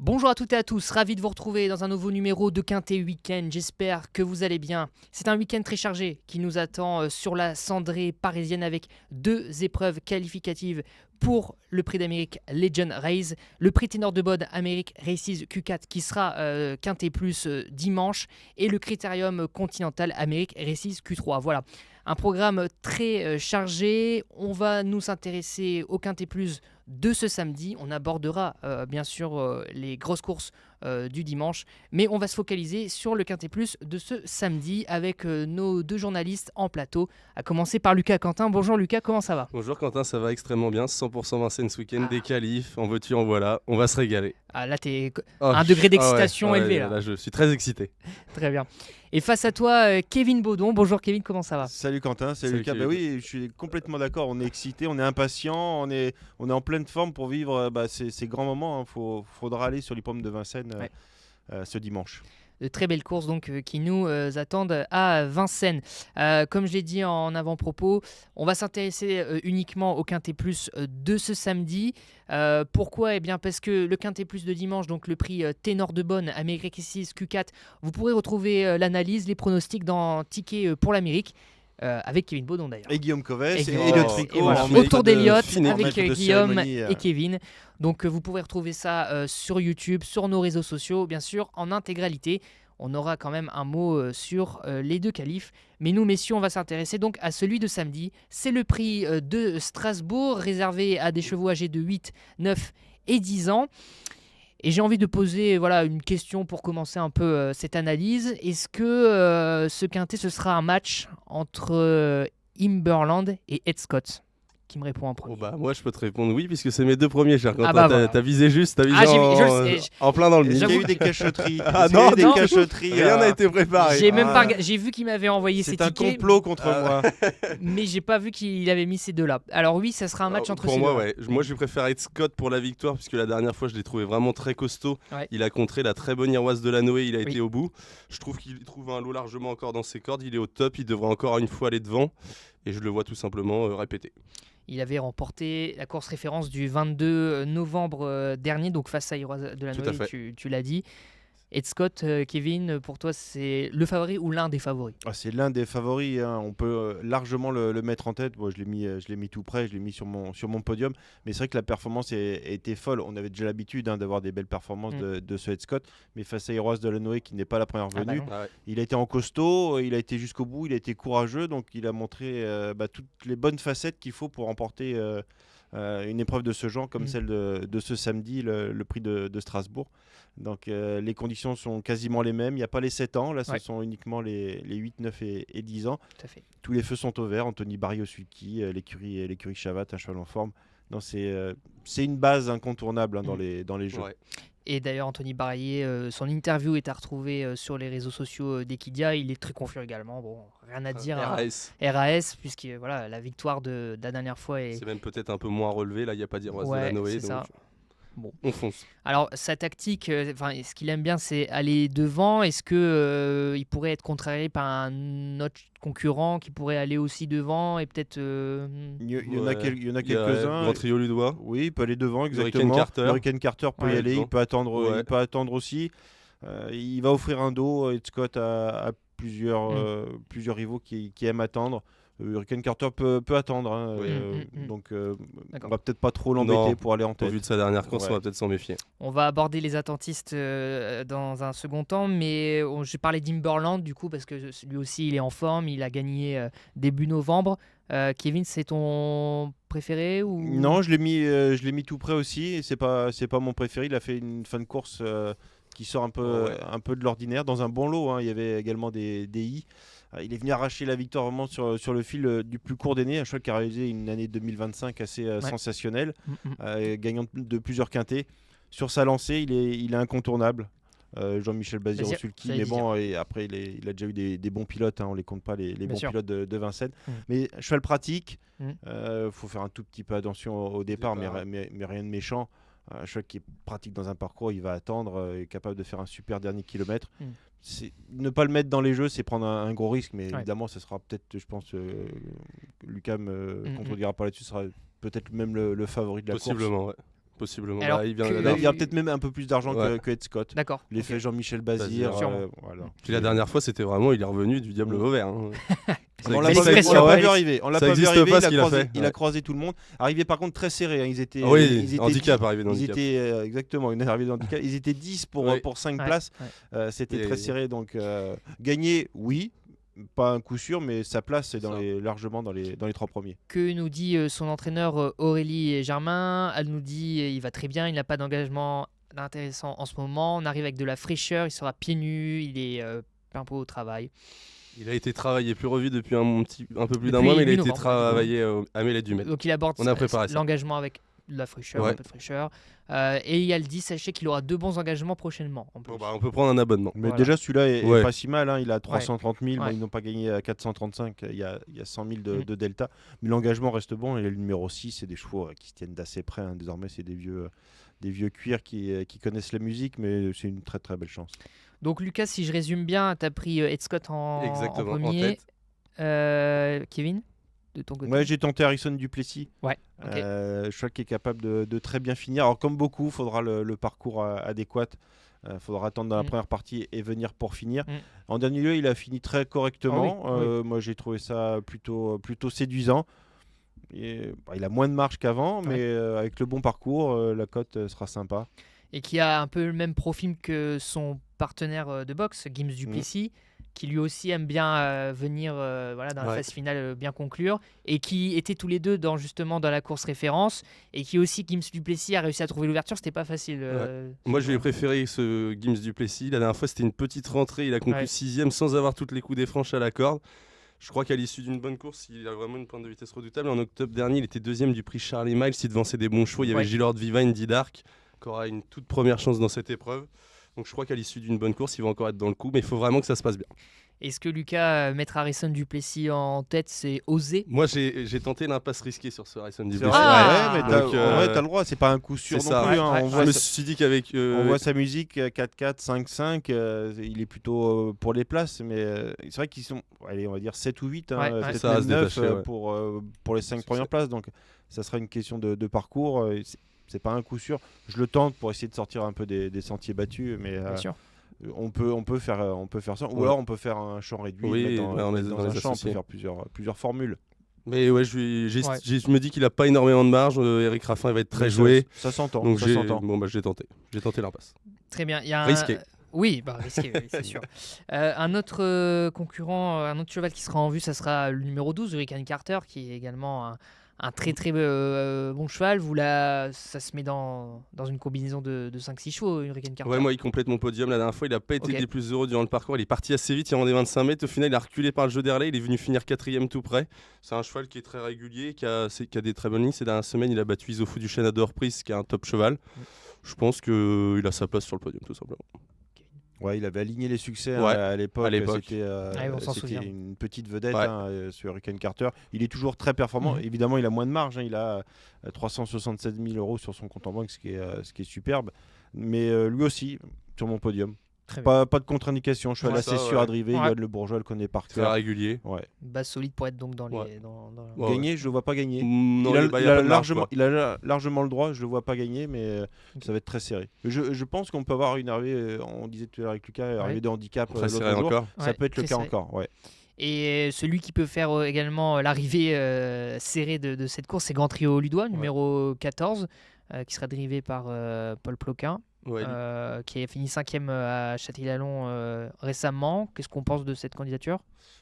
Bonjour à toutes et à tous, ravi de vous retrouver dans un nouveau numéro de Quintet Week-end. J'espère que vous allez bien. C'est un week-end très chargé qui nous attend sur la cendrée parisienne avec 2 épreuves qualificatives pour le prix d'Amérique Legend Race, le prix ténor de Bode Amérique Races Q4 qui sera Quintet Plus dimanche et le critérium continental Amérique Races Q3. Voilà, un programme très chargé. On va nous intéresser au Quintet Plus de ce samedi. On abordera bien sûr les grosses courses du dimanche, mais on va se focaliser sur le Quintet Plus de ce samedi avec nos 2 journalistes en plateau, à commencer par Lucas Quentin. Bonjour Lucas, comment ça va ? Bonjour Quentin, ça va extrêmement bien, 100% Vincennes ce week-end, des qualifs, en veux-tu en voilà, on va se régaler. Ah là, t'es un degré d'excitation élevé là. Là, je suis très excité. Très bien. Et face à toi, Kevin Baudon. Bonjour Kevin, comment ça va ? Salut Quentin, salut Lucas. Kevin. Bah oui, je suis complètement d'accord. On est excité, on est impatient, on est en pleine forme pour vivre ces grands moments. Faudra aller sur l'hippodrome de Vincennes ce dimanche. De très belles courses donc qui nous attendent à Vincennes. Comme je l'ai dit en avant-propos, on va s'intéresser uniquement au Quintet Plus de ce samedi. Pourquoi ? Eh bien parce que le Quintet Plus de dimanche, donc le prix Ténor de Bonne, Amérique Races Q4, vous pourrez retrouver l'analyse, les pronostics dans Ticket pour l'Amérique. Avec Kevin Baudon d'ailleurs. Et Guillaume Covès et Guillaume. le tricot. Et voilà, en autour d'Eliott fine avec maître de Guillaume cérémonie, et Kevin. Donc vous pouvez retrouver ça sur YouTube, sur nos réseaux sociaux, bien sûr, en intégralité. On aura quand même un mot sur les 2 qualifs. Mais nous, messieurs, on va s'intéresser donc à celui de samedi. C'est le prix de Strasbourg, réservé à des chevaux âgés de 8, 9 et 10 ans. Et j'ai envie de poser une question pour commencer un peu cette analyse. Est-ce que ce quintet, ce sera un match entre Imberland et Ed Scott ? Qui me répond en premier ? Moi je peux te répondre oui, puisque c'est mes 2 premiers, cher Quentin. Voilà. T'as visé juste, t'as visé en plein dans le mille. Il y a eu des cachotteries. Rien n'a été préparé. J'ai vu qu'il m'avait envoyé ses tickets. C'est un complot contre moi. Mais j'ai pas vu qu'il avait mis ces 2-là. Alors oui, ça sera un match entre ces 2. Pour moi, moi je préfère Ed Scott pour la victoire, puisque la dernière fois je l'ai trouvé vraiment très costaud. Ouais. Il a contré la très bonne Iroise de la Noé, il a été au bout. Je trouve qu'il trouve un lot largement encore dans ses cordes, il est au top, il devrait encore une fois aller devant. Et je le vois tout simplement répéter. Il avait remporté la course référence du 22 novembre dernier, donc face à Iroise de la Noé, tu l'as dit. Ed Scott, Kevin, pour toi, c'est le favori ou l'un des favoris ? C'est l'un des favoris, hein. On peut largement le mettre en tête. Moi, je l'ai mis tout près, je l'ai mis sur mon podium. Mais c'est vrai que la performance était folle. On avait déjà l'habitude d'avoir des belles performances de ce Ed Scott. Mais face à Iroise de la Noé, qui n'est pas la première venue, il a été en costaud, il a été jusqu'au bout, il a été courageux. Donc il a montré toutes les bonnes facettes qu'il faut pour remporter une épreuve de ce genre, comme celle de ce samedi, le prix de Strasbourg. Donc les conditions sont quasiment les mêmes. Il n'y a pas les 7 ans, là ce sont uniquement les 8, 9 et 10 ans. Tout à fait. Tous les feux sont au vert. Anthony Barry-Sulky, l'écurie Chavat, un cheval en forme. C'est une base incontournable dans les jeux. Ouais. Et d'ailleurs, Anthony Barrier, son interview est à retrouver sur les réseaux sociaux d'Equidia. Il est très confiant également. Bon, rien à dire. RAS, puisque la victoire de la dernière fois c'est même peut-être un peu moins relevé. Là, il n'y a pas d'Iroise de la Noé. C'est donc... ça. Bon. On fonce. Alors, sa tactique, ce qu'il aime bien, c'est aller devant. Est-ce qu'il pourrait être contrarié par un autre concurrent qui pourrait aller aussi devant et peut-être... Il y en a quelques-uns. Grand trio Ludois. Oui, il peut aller devant, exactement. Hurricane Carter peut y aller, il peut attendre aussi. Il va offrir un dos, Ed Scott, à plusieurs rivaux qui aiment attendre. Hurricane Carter peut attendre, donc on va peut-être pas trop l'embêter pour aller en tête. Au vu de sa dernière course, on va peut-être s'en méfier. On va aborder les attentistes dans un second temps, mais j'ai parlé d'Imberland du coup parce que lui aussi il est en forme, il a gagné début novembre. Kevin, c'est ton préféré ou... Non, je l'ai mis tout près aussi, et c'est pas mon préféré. Il a fait une fin de course qui sort un peu de l'ordinaire, dans un bon lot, hein. Il y avait également des I. Il est venu arracher la victoire vraiment sur le fil du plus court des nez, un cheval qui a réalisé une année 2025 assez sensationnelle, gagnant de plusieurs quintets. Sur sa lancée, il est incontournable. Jean-Michel Bazir-Sulky, mais bon, et après il a déjà eu des bons pilotes, hein, on les compte pas les bons pilotes de Vincennes. Mais cheval pratique, faut faire un tout petit peu attention au départ, mais rien de méchant. Un cheval qui est pratique dans un parcours, il va attendre, est capable de faire un super dernier kilomètre. Ne pas le mettre dans les jeux, c'est prendre un gros risque, mais évidemment, ce sera peut-être, je pense, Lucas me contredira pas là-dessus, sera peut-être même le favori de la course. Possiblement, ouais. Possiblement. Alors, il y a peut-être même un peu plus d'argent que Ed Scott. D'accord. L'effet Jean-Michel Bazir. Voilà. Puis la dernière fois, c'était vraiment, il est revenu du diable au vert. On l'a pas vu arriver. Il a croisé tout le monde. Arrivé par contre très serré. Ils étaient. Arrivé dans handicap. Exactement. Une arrivée dans handicap. Ils étaient 10 pour 5 places. C'était très serré. Donc gagner, oui. Pas un coup sûr, mais sa place est largement dans les 3 premiers. Que nous dit son entraîneur Aurélie Germain? Elle nous dit il va très bien, il n'a pas d'engagement intéressant en ce moment. On arrive avec de la fraîcheur, il sera pieds nus, il est plein pot au travail. Il a été travaillé plus revu depuis un peu plus d'un mois, mais il a été travaillé à Mélède du Met. Donc il aborde l'engagement avec de la fraîcheur, un peu de fraîcheur. Et elle dit, sachez qu'il aura 2 bons engagements prochainement. On peut prendre un abonnement. Mais déjà celui-là est pas si mal. Il a 330 000, ils n'ont pas gagné à 435. Il y a 100 000 de delta. Mais l'engagement reste bon. Il est le numéro 6. C'est des chevaux qui se tiennent d'assez près. Désormais, c'est des vieux cuirs qui connaissent la musique, mais c'est une très très belle chance. Donc Lucas, si je résume bien, tu as pris Ed Scott en premier. Kevin, de ton côté? Ouais, j'ai tenté Harrison Duplessis. Ouais. Okay. Je crois qu'il est capable de très bien finir. Alors comme beaucoup, il faudra le parcours adéquat. Il faudra attendre dans la première partie et venir pour finir. En dernier lieu, il a fini très correctement. Moi, j'ai trouvé ça plutôt séduisant. Il a moins de marge qu'avant, mais avec le bon parcours, la cote sera sympa. Et qui a un peu le même profil que son partenaire de boxe, Gims Duplessis, qui lui aussi aime bien venir dans la phase finale bien conclure, et qui étaient tous les deux dans la course référence, et qui aussi, Gims Duplessis a réussi à trouver l'ouverture, c'était pas facile. Moi je lui ai préféré ce Gims Duplessis. La dernière fois c'était une petite rentrée, il a conclu 6ème sans avoir toutes les coups des franches à la corde. Je crois qu'à l'issue d'une bonne course, il a vraiment une pointe de vitesse redoutable. En octobre dernier, il était 2ème du prix Charlie Miles, il devançait des bons chevaux. Il y avait Gilord Vivine, Didarc, qui aura une toute première chance dans cette épreuve. Donc je crois qu'à l'issue d'une bonne course, il va encore être dans le coup, mais il faut vraiment que ça se passe bien. Est-ce que Lucas, mettre Harrison Duplessis en tête, c'est osé? Moi, j'ai tenté l'impasse risquée sur ce Harrison Duplessis. Mais t'as le droit, c'est pas un coup sûr non plus. Je me suis dit qu'avec... On voit sa musique 4-4, 5-5, il est plutôt pour les places, mais c'est vrai qu'ils sont, allez, on va dire 7 ou 8, peut-être même 9 pour les 5 premières places, donc ça sera une question de parcours. C'est pas un coup sûr. Je le tente pour essayer de sortir un peu des sentiers battus, mais on peut faire ça. Ou alors on peut faire un champ réduit. Dans un champ, on peut faire plusieurs formules. Mais ouais, je me dis qu'il a pas énormément de marge. Eric Raffin, il va être très joué. Ça s'entend. Donc j'ai tenté. J'ai tenté l'impasse. Très bien. Risqué. Oui, risqué, c'est sûr. Un autre concurrent, un autre cheval qui sera en vue, ça sera le numéro 12, Hurricane Carter, qui est également un très très bon cheval. Ça se met dans une combinaison de 5-6 chevaux, Hurricane Carter. Ouais, moi il complète mon podium. La dernière fois, il n'a pas été des plus heureux durant le parcours. Il est parti assez vite, il rendait 25 mètres. Au final, il a reculé par le jeu d'Herley. Il est venu finir 4ème tout près. C'est un cheval qui est très régulier, qui a des très bonnes lignes. Ces dernières semaines, il a battu Isofou du Chêne à 2 reprises, qui est un top cheval. Je pense qu'il a sa place sur le podium, tout simplement. Ouais, il avait aligné les succès à l'époque. C'était souvient. une petite vedette, ce Hurricane Carter. Il est toujours très performant. Évidemment, il a moins de marge. Il a 367 000 € sur son compte en banque, ce qui est superbe. Mais lui aussi, sur mon podium. Pas de contre-indication. Je suis assez sûr à driver. Il Le Bourgeois le connaît par cœur. Très régulier. Base solide pour être donc dans les. Gagner, je le vois pas gagner. Non, il a largement le droit. Je le vois pas gagner, mais ça va être très serré. Je pense qu'on peut avoir une arrivée. On disait tout à l'heure avec Lucas, arrivée de handicap très serré encore. Ça peut être le cas encore. Ouais. Et celui qui peut faire également l'arrivée serrée de cette course, c'est Grand Trio Ludois, numéro 14, qui sera drivé par Paul Ploquin. Qui a fini 5ème à Châtillon récemment. Qu'est-ce qu'on pense de cette candidature?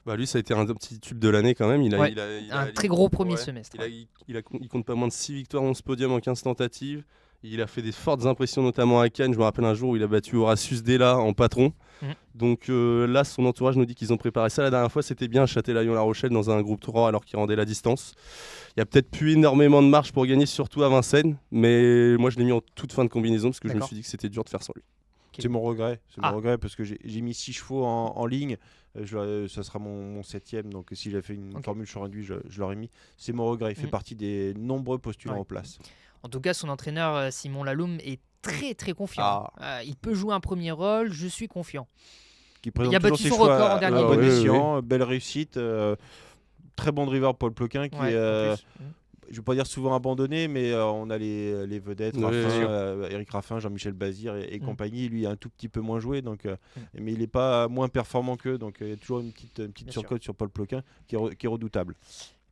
Lui, ça a été un petit tube de l'année quand même. Il a un très gros premier semestre. Il compte pas moins de 6 victoires, 11 podiums en 15 tentatives. Il a fait des fortes impressions, notamment à Cannes. Je me rappelle un jour où il a battu Horatius Della en patron. Donc là, son entourage nous dit qu'ils ont préparé ça. La dernière fois, c'était bien à Châtillon-La Rochelle dans un groupe 3 alors qu'il rendait la distance. Il y a peut-être plus énormément de marge pour gagner, surtout à Vincennes. Mais moi, je l'ai mis en toute fin de combinaison parce que je me suis dit que c'était dur de faire sans lui. C'est mon regret. Mon regret parce que j'ai mis 6 chevaux en ligne. Ça sera mon 7ème. Donc s'il a fait une formule sur réduit, je l'aurais mis. C'est mon regret. Il fait partie des nombreux postulants en place. En tout cas, son entraîneur Simon Laloum est très très confiant. Il peut jouer un premier rôle, je suis confiant. Il a battu son record en dernier. Bon escient, belle réussite, très bon driver Paul Ploquin qui je vais pas dire souvent abandonné, mais on a les vedettes, Eric Raffin, Jean-Michel Bazir et compagnie. Lui, a un tout petit peu moins joué, donc, mais il n'est pas moins performant qu'eux. Donc, il y a toujours une petite surcote sur Paul Ploquin qui est redoutable.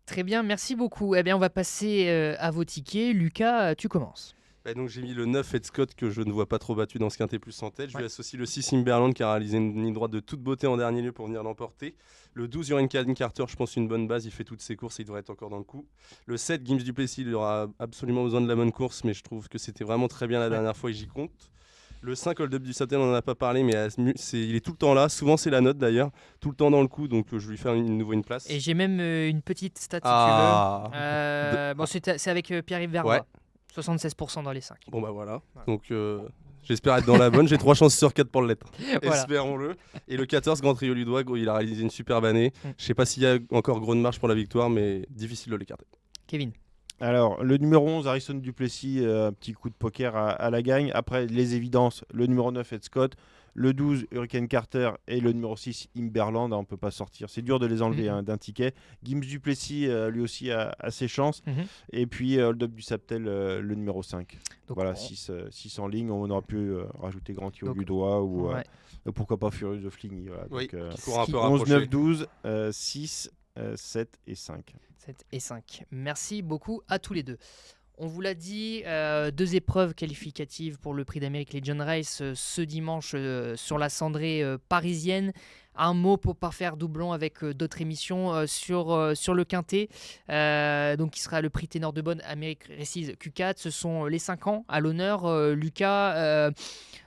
Très bien, merci beaucoup. Eh bien, on va passer à vos tickets. Lucas, tu commences. Donc j'ai mis le 9 Ed Scott que je ne vois pas trop battu dans ce quintet plus en tête. Je lui associe le 6 Imberland qui a réalisé une ligne droite de toute beauté en dernier lieu pour venir l'emporter. Le 12 Hurricane Carter, je pense une bonne base, il fait toutes ses courses et il devrait être encore dans le coup. Le 7 Gims Duplessis, il aura absolument besoin de la bonne course, mais je trouve que c'était vraiment très bien la dernière fois et j'y compte. Le 5 Hold Up du Satan, on n'en a pas parlé, mais il est tout le temps là. Souvent, c'est la note d'ailleurs. Tout le temps dans le coup, donc je lui fais une place. Et j'ai même une petite stat si tu veux. Bon, c'est avec Pierre-Yves Verbois. Ouais. 76% dans les 5. Bon bah voilà. Donc j'espère être dans la bonne. J'ai 3 chances sur 4 pour l'être. Voilà. Espérons-le. Et le 14 Grand Trio Ludois, il a réalisé une superbe année. Je sais pas s'il y a encore gros de marge pour la victoire, mais difficile de l'écarter. Kevin. Alors, le numéro 11, Harrison Duplessis, un petit coup de poker à la gagne. Après, les évidences, le numéro 9, Ed Scott, le 12, Hurricane Carter et le numéro 6, Imberland. On ne peut pas sortir. C'est dur de les enlever d'un ticket. Gims Duplessis, lui aussi, a ses chances. Et puis, Hold Up du Saptel, le numéro 5. Donc, voilà, 6 en ligne. On aurait pu rajouter Grand Tio Ludois ou pourquoi pas Furious of Ligny. Voilà. Oui, donc, 11, 9, 12, 6, 7 et 5. 7 et 5. Merci beaucoup à tous les deux. On vous l'a dit, 2 épreuves qualificatives pour le Prix d'Amérique Legend Race ce dimanche sur la cendrée parisienne. Un mot pour pas faire doublon avec d'autres émissions sur le Quintet, donc qui sera le prix Ténor de Bonne Amérique Races Q4. Ce sont les 5 ans à l'honneur. Lucas,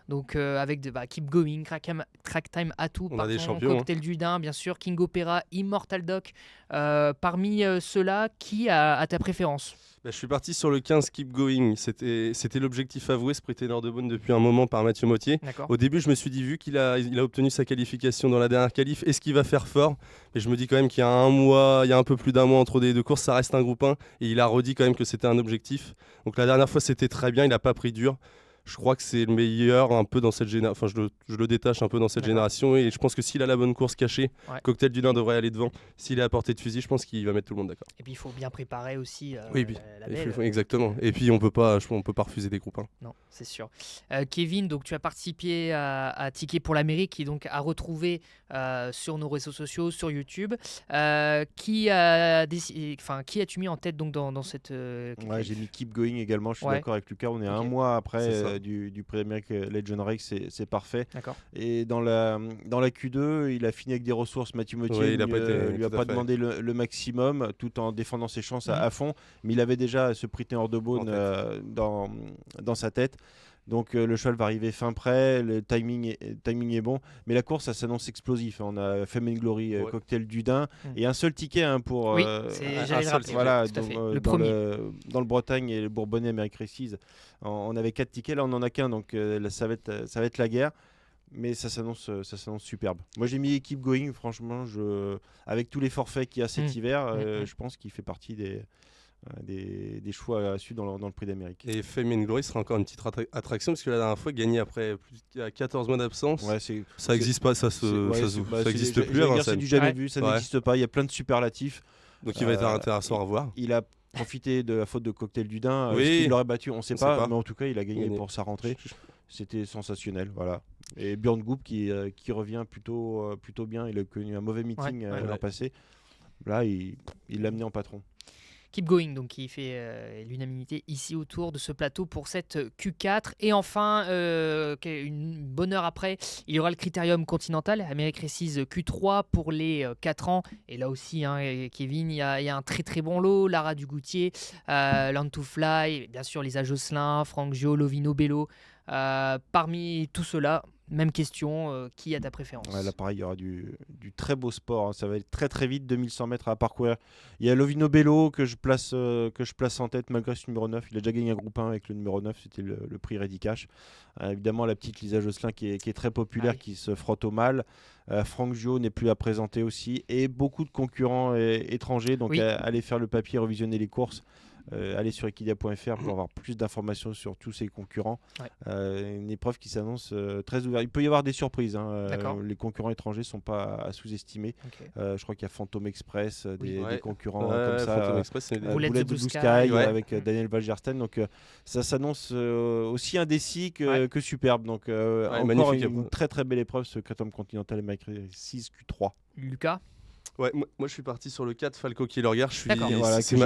donc avec Keep Going, Track Time Atout, Cocktail du Dain, bien sûr, King Opera, Immortal Doc. Parmi ceux-là, qui a ta préférence ? Je suis parti sur le 15 Keep Going. C'était l'objectif avoué, ce prix Ténor de Bonne depuis un moment par Mathieu Mottier. Au début, je me suis dit, vu qu'il a obtenu sa qualification dans la dernière qualif, est-ce qu'il va faire fort ? Mais je me dis quand même qu'il y a un peu plus d'un mois entre les deux courses, ça reste un groupe 1. Et il a redit quand même que c'était un objectif. Donc la dernière fois, c'était très bien, il n'a pas pris dur. Je crois que c'est le meilleur un peu dans cette génération. Enfin, je le détache un peu dans cette génération. Et je pense que s'il a la bonne course cachée, Cocktail du Dain devrait aller devant. S'il est à portée de fusil, je pense qu'il va mettre tout le monde d'accord. Et puis il faut bien préparer aussi la belle. Exactement. Et puis on peut pas refuser des groupes 1. Non, c'est sûr. Kevin, donc tu as participé à Ticket pour l'Amérique, qui donc à retrouver sur nos réseaux sociaux, sur YouTube. Qui as-tu mis en tête donc dans cette j'ai mis Keep Going également. Je suis d'accord avec Lucas. On est un mois après du Prix d'Amérique Legend Race, c'est parfait. D'accord. Et dans la Q2, il a fini avec des ressources. Mathieu Mottier lui a pas demandé le maximum, tout en défendant ses chances à fond. Mais il avait déjà ce prix Ténor de Beaune dans sa tête. Donc le cheval va arriver fin prêt, le timing est bon, mais la course ça s'annonce explosif. On a Fame and Glory, Cocktail du Dain et un seul ticket pour voilà, le premier. Dans le Bretagne et le Bourbonnais Amérique Races, on avait 4 tickets, là on en a qu'un, donc ça va être la guerre. Mais ça s'annonce superbe. Moi j'ai mis Keep Going, franchement, avec tous les forfaits qu'il y a cet hiver, je pense qu'il fait partie des choix à suivre dans le Prix d'Amérique. Et Fame and Glory sera encore une petite attraction parce que la dernière fois, gagné après plus de 14 mois d'absence, ça n'existe pas, ça n'existe plus. C'est du jamais vu, ça n'existe pas. Il y a plein de superlatifs. Donc il va être intéressant à voir. Il a profité de la faute de Cocktail du Dain. Est-ce qu'il l'aurait battu ? On ne sait pas, mais en tout cas, il a gagné pour sa rentrée. C'était sensationnel, voilà. Et Björn Goop qui revient plutôt bien. Il a connu un mauvais meeting l'an passé. Là, il l'a amené en patron. Keep Going, donc qui fait l'unanimité ici autour de ce plateau pour cette Q4. Et enfin, une bonne heure après, il y aura le Critérium Continental, Amérique Races Q3 pour les 4 ans. Et là aussi, Kevin, il y a un très très bon lot. Lara Dugoutier, Land to Fly, bien sûr Lisa Josselin, Franck Gio, Lovino Bello. Parmi tout cela, même question, qui a ta préférence ? Là pareil, il y aura du très beau sport, ça va être très très vite, 2100 mètres à parcourir. Il y a Lovino Bello que je place en tête malgré ce numéro 9, il a déjà gagné un groupe 1 avec le numéro 9, c'était le prix Ready Cash. Évidemment la petite Lisa Josselin qui est très populaire, qui se frotte au mal. Franck Gio n'est plus à présenter aussi, et beaucoup de concurrents étrangers, donc allez faire le papier, revisionner les courses. allez sur equidia.fr pour avoir plus d'informations sur tous ces concurrents. Une épreuve qui s'annonce très ouverte. Il peut y avoir des surprises. Les concurrents étrangers ne sont pas à sous-estimer. Je crois qu'il y a Phantom Express, des concurrents comme ça. Phantom Express, c'est Bullet Blue Sky avec Daniel Valgersten. Donc ça s'annonce aussi indécis que superbe. Donc encore une très très belle épreuve, ce Critérium Continental MX6 Q3. Lucas? Ouais, moi je suis parti sur le 4 Falco Kielergar. C'est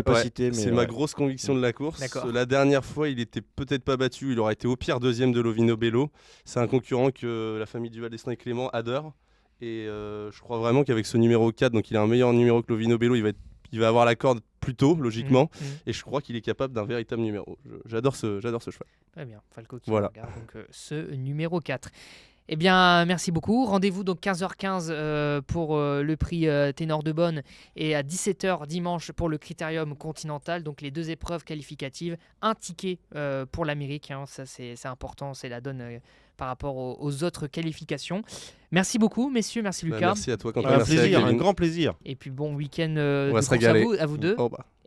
ma grosse conviction de la course. La dernière fois, il était peut-être pas battu. Il aurait été au pire deuxième de Lovino Bello. C'est un concurrent que la famille Duval d'Estaing et Clément adore. Et je crois vraiment qu'avec ce numéro 4, donc il a un meilleur numéro que Lovino Bello, il va avoir la corde plus tôt, logiquement. Et je crois qu'il est capable d'un véritable numéro. J'adore ce cheval. Très bien, Falco Kielergar, donc ce numéro 4. Eh bien, merci beaucoup. Rendez-vous donc 15h15 pour le prix Ténor de Bonne et à 17h dimanche pour le Critérium Continental. Donc les 2 épreuves qualificatives, un ticket pour l'Amérique. Ça, c'est important, c'est la donne par rapport aux autres qualifications. Merci beaucoup, messieurs. Merci Lucas. Merci à toi, Quentin. Un grand plaisir. Et puis bon week-end de course à vous deux.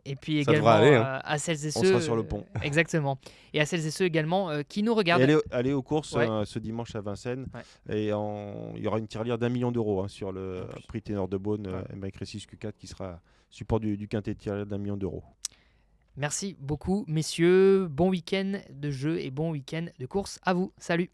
Et puis également à celles et ceux. On sera sur le pont. Exactement. Et à celles et ceux également qui nous regardent. Allez aux courses ce dimanche à Vincennes. Et il y aura une tirelire d'1 million d'euros sur le prix Ténor de Beaune MX6 Q4 qui sera support du quintet de tirelire d'1 million d'euros. Merci beaucoup, messieurs. Bon week-end de jeu et bon week-end de course à vous. Salut.